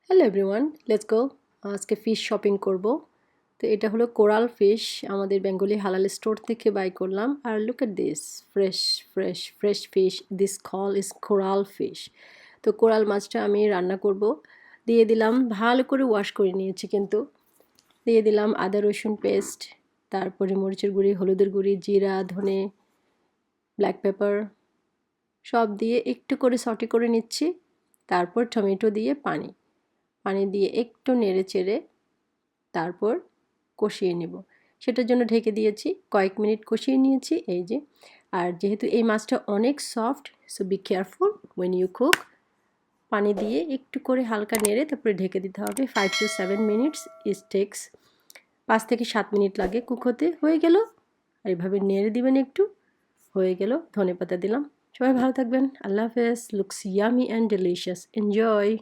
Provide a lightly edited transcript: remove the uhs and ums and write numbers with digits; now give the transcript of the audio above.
Hello everyone, let's go. আজকে fish shopping করব। তো এটা হলো কোরাল ফিশ, আমাদের বেঙ্গলি হালাল স্টোর থেকে বাই করলাম। আর look at this fresh fresh fish. This call is coral fish. তো কোরাল মাছটা আমি রান্না করব। দিয়ে দিলাম, ভালো করে ওয়াশ করে নিয়েছি কিন্তু। দিয়ে দিলাম আদা রসুন পেস্ট, তারপরে মরিচের গুঁড়ি, হলুদের গুঁড়ি, জিরা, ধনে, ব্ল্যাক পেপার সব দিয়ে একটু করে সটে করে নিচ্ছি। তারপর টমেটো দিয়ে পানি দিয়ে একটু নেড়ে চেড়ে তারপর কষিয়ে নেব। সেটার জন্য ঢেকে দিয়েছি, কয়েক মিনিট কষিয়ে নিয়েছি এই যে। আর যেহেতু এই মাছটা অনেক soft, so be careful when you cook. পানি দিয়ে একটু করে হালকা নেড়ে তারপরে ঢেকে দিতে হবে। 5 to 7 মিনিটস ইট টেক্স। 5 থেকে 7 মিনিট লাগে কুক হতে। হয়ে গেল। আর এইভাবে নেড়ে দিবেন একটু। হয়ে গেল। ধনেপাতা দিলাম। সবাই ভালো থাকবেন। আল্লাহ হাফেজ। Looks yummy and delicious. Enjoy.